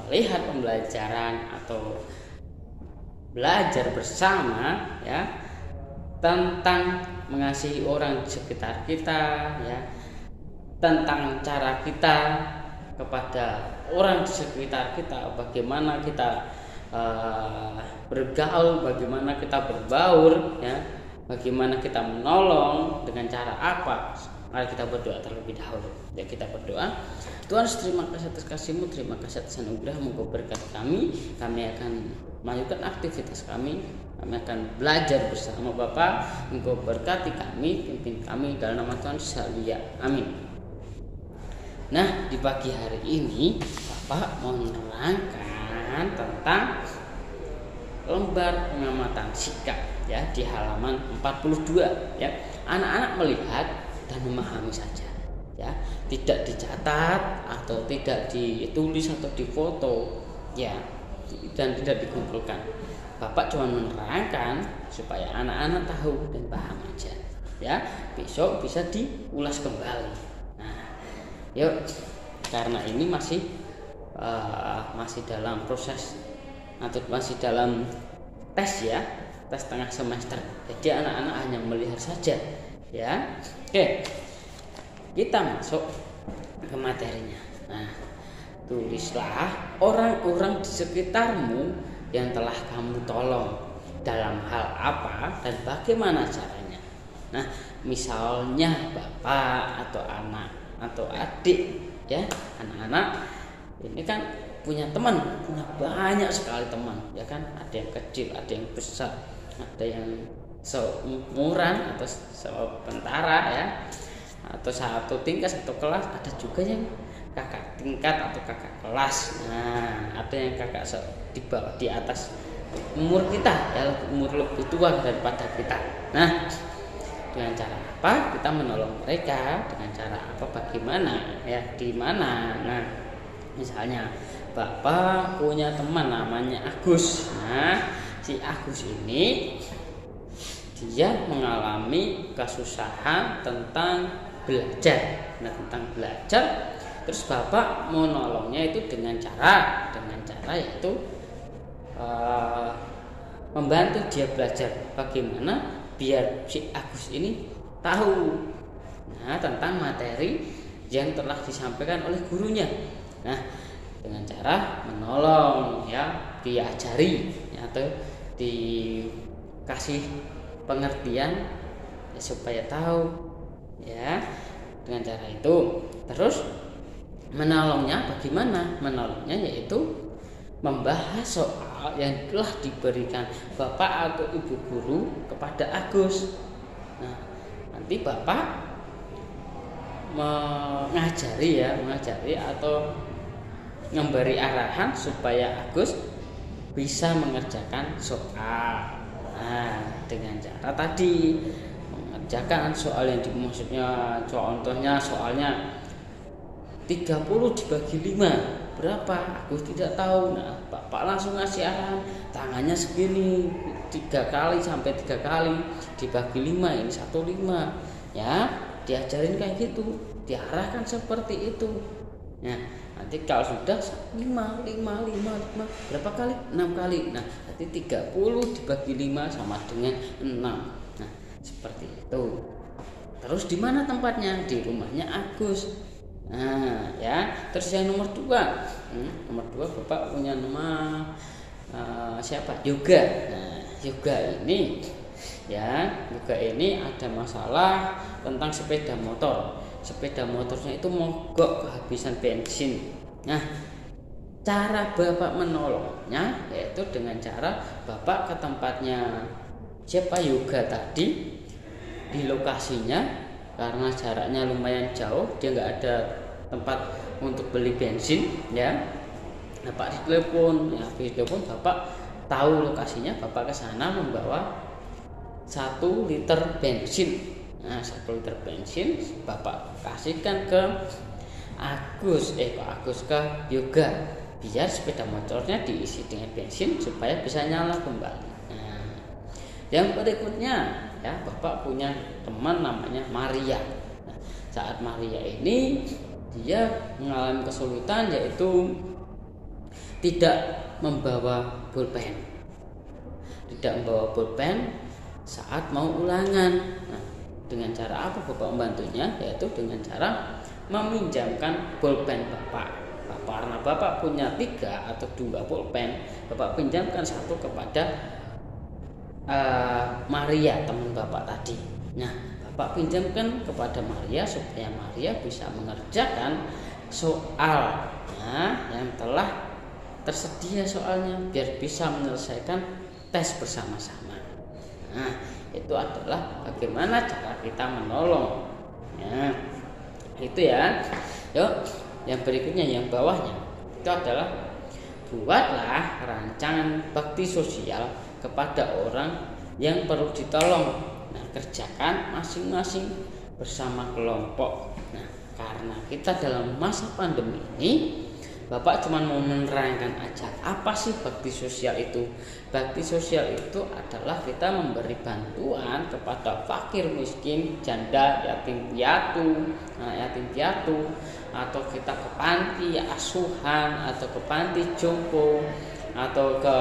melihat pembelajaran atau belajar bersama ya tentang mengasihi orang di sekitar kita ya, tentang cara kita kepada orang di sekitar kita, bagaimana kita bergaul, bagaimana kita berbaur ya, bagaimana kita menolong, dengan cara apa. Mari kita berdoa terlebih dahulu. Ya, kita berdoa. Tuhan, terima kasih atas kasih-Mu, terima kasih atas anugerah-Mu, Engkau berkati kami. Kami akan melanjutkan aktivitas kami akan belajar bersama Bapa. Engkau berkati kami, pimpin kami dalam nama Tuhan Yesus. Haleluya. Amin. Nah, di pagi hari ini Bapak mau menerangkan tentang lembar pengamatan sikap ya di halaman 42 ya. Anak-anak melihat dan memahami saja ya, tidak dicatat atau tidak ditulis atau difoto ya, dan tidak dikumpulkan. Bapak cuma menerangkan supaya anak-anak tahu dan paham aja ya, besok bisa diulas kembali. Nah, yuk, karena ini masih dalam proses atau masih dalam tes ya, tes tengah semester, jadi anak-anak hanya melihat saja ya. Oke, kita masuk ke materinya. Nah, tulislah orang-orang di sekitarmu yang telah kamu tolong dalam hal apa dan bagaimana caranya. Nah, misalnya bapak atau anak atau adik ya, anak-anak ini kan punya teman, punya banyak sekali teman ya kan, ada yang kecil, ada yang besar, ada yang seumuran atau sementara ya, atau satu tingkat satu kelas, ada juga yang kakak tingkat atau kakak kelas. Nah, ada yang kakak di bawah, di atas umur kita ya, umur lebih tua daripada kita. Nah, dengan cara apa kita menolong mereka, dengan cara apa, bagaimana ya, di mana. Nah, misalnya Bapak punya teman namanya Agus. Nah, si Agus ini dia mengalami kesusahan tentang belajar. Nah, tentang belajar, terus Bapak mau nolongnya itu dengan cara yaitu membantu dia belajar bagaimana biar si Agus ini tahu tentang materi yang telah disampaikan oleh gurunya. Nah, dengan cara menolong ya, diajari ya, atau dikasih pengertian ya, supaya tahu ya, dengan cara itu. Terus menolongnya bagaimana? Menolongnya yaitu membahas soal yang telah diberikan Bapak atau Ibu guru kepada Agus. Nah, nanti Bapak mengajari atau memberi arahan supaya Agus bisa mengerjakan soal. Nah, dengan cara tadi mengerjakan soal yang maksudnya contohnya soalnya 30 dibagi 5 berapa? Agus tidak tahu. Nah, Bapak langsung ngasih arahan, tangannya segini, 3 kali sampai 3 kali dibagi 5, ini 1/5 ya, diajarin kayak gitu, diarahkan seperti itu. Nah, nanti kalau sudah 5 berapa kali? 6 kali. Nah, nanti 30 dibagi 5 sama dengan 6. Nah, seperti itu. Terus di mana tempatnya? Di rumahnya Agus. Nah, ya. Terus yang nomor 2. Nomor 2 Bapak punya nama siapa? Yoga. Nah, Yoga ini ada masalah tentang sepeda motor. Sepeda motornya itu mogok, kehabisan bensin. Nah, cara Bapak menolongnya yaitu dengan cara Bapak ke tempatnya siapa? Yoga tadi, di lokasinya, karena jaraknya lumayan jauh, dia nggak ada tempat untuk beli bensin ya. Bapak ditelepon Bapak tahu lokasinya, Bapak ke sana membawa 1 liter bensin. Nah, 1 liter bensin Bapak kasihkan ke Agus ke Yoga, biar sepeda motornya diisi dengan bensin supaya bisa nyala kembali. Nah, yang berikutnya ya, Bapak punya teman namanya Maria. Nah, saat Maria ini dia mengalami kesulitan yaitu tidak membawa pulpen, saat mau ulangan. Nah, dengan cara apa Bapak membantunya? Yaitu dengan cara meminjamkan pulpen Bapak. Karena Bapak punya 3 atau 2 pulpen, Bapak pinjamkan satu kepada Maria, teman Bapak tadi. Nah, Bapak pinjamkan kepada Maria supaya Maria bisa mengerjakan soalnya yang telah tersedia soalnya, biar bisa menyelesaikan tes bersama-sama. Nah, itu adalah bagaimana cara kita menolong. Nah, itu ya. Yuk, yang berikutnya, yang bawahnya itu adalah buatlah rancangan bakti sosial kepada orang yang perlu ditolong. Nah, kerjakan masing-masing bersama kelompok. Nah, karena kita dalam masa pandemi ini, Bapak cuma mau menerangkan aja apa sih bakti sosial itu. Bakti sosial itu adalah kita memberi bantuan kepada fakir miskin, janda, yatim piatu, atau kita ke panti asuhan, atau ke panti jompo, atau ke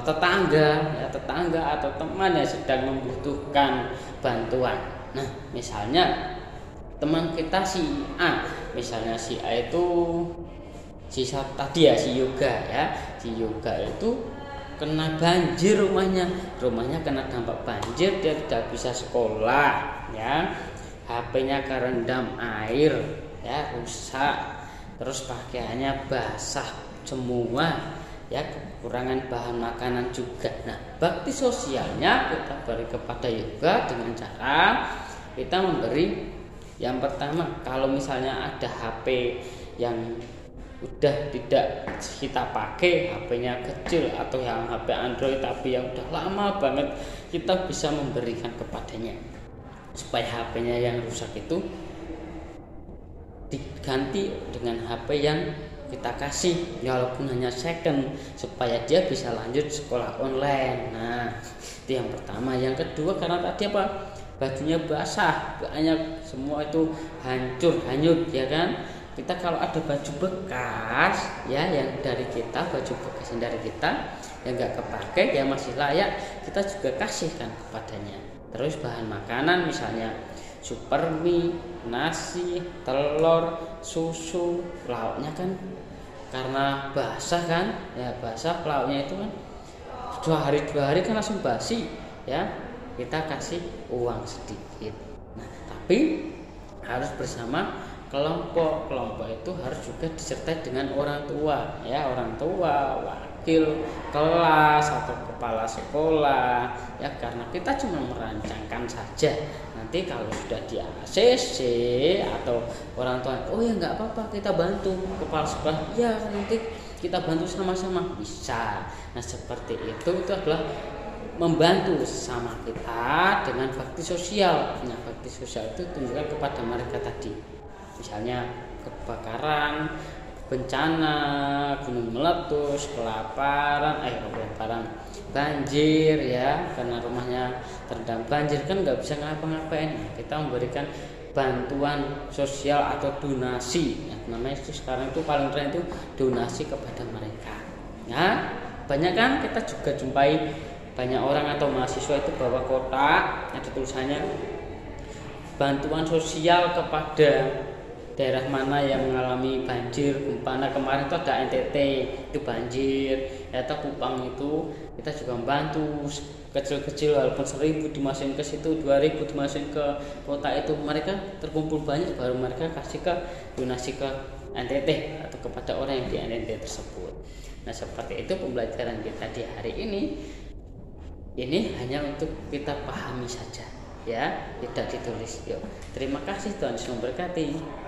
tetangga atau teman yang sedang membutuhkan bantuan. Nah, misalnya teman kita si A, misalnya si A itu si Yoga itu kena banjir, rumahnya kena dampak banjir, dia tidak bisa sekolah ya, HP-nya kerendam air ya, rusak, terus pakaiannya basah semua ya, kekurangan bahan makanan juga. Nah, bakti sosialnya kita beri kepada Yoga dengan cara kita memberi. Yang pertama, kalau misalnya ada HP yang udah tidak kita pakai, HP-nya kecil atau yang HP Android tapi yang udah lama banget, kita bisa memberikan kepadanya supaya HP-nya yang rusak itu diganti dengan HP yang kita kasih, walaupun hanya second, supaya dia bisa lanjut sekolah online. Nah, itu yang pertama. Yang kedua, karena tadi apa? Bajunya basah, banyak semua itu hanyut ya kan. Kita kalau ada baju bekas ya, yang dari kita, baju bekas yang dari kita yang nggak kepakai ya masih layak, kita juga kasihkan kepadanya. Terus bahan makanan misalnya super mie, nasi, telur, susu, lauknya kan karena basah kan ya, basah lauknya itu kan 2 hari kan langsung basi ya, kita kasih uang sedikit. Nah, tapi harus bersama kelompok itu harus juga disertai dengan orang tua ya, orang tua, wakil kelas atau kepala sekolah ya, karena kita cuma merancangkan saja. Nanti kalau sudah di ACC atau orang tua, oh ya nggak apa-apa, kita bantu kepala sekolah ya, nanti kita bantu sama-sama bisa. Nah, seperti itu adalah membantu sama kita dengan bakti sosial. Nah, bakti sosial itu tunjukkan kepada mereka tadi, misalnya kebakaran, bencana, gunung meletus, kelaparan, banjir ya, karena rumahnya terendam banjir kan nggak bisa ngapa-ngapain. Nah, kita memberikan bantuan sosial atau donasi. Nah, namanya itu sekarang itu paling keren itu donasi kepada mereka. Nah, banyak kan kita juga jumpai banyak orang atau mahasiswa itu bawa kotak, ada tulisannya bantuan sosial kepada daerah mana yang mengalami banjir, gempa. Nah, kemarin itu ada NTT itu banjir, atau Kupang itu kita juga membantu kecil-kecil, walaupun 1.000 dimasukin ke situ, 2.000 dimasukin ke kota itu, mereka terkumpul banyak baru mereka kasih ke donasi ke NTT atau kepada orang yang di NTT tersebut. Nah, seperti itu pembelajaran kita di hari ini. Ini hanya untuk kita pahami saja ya, tidak ditulis. Yuk, terima kasih, Tuhan Yesus memberkati.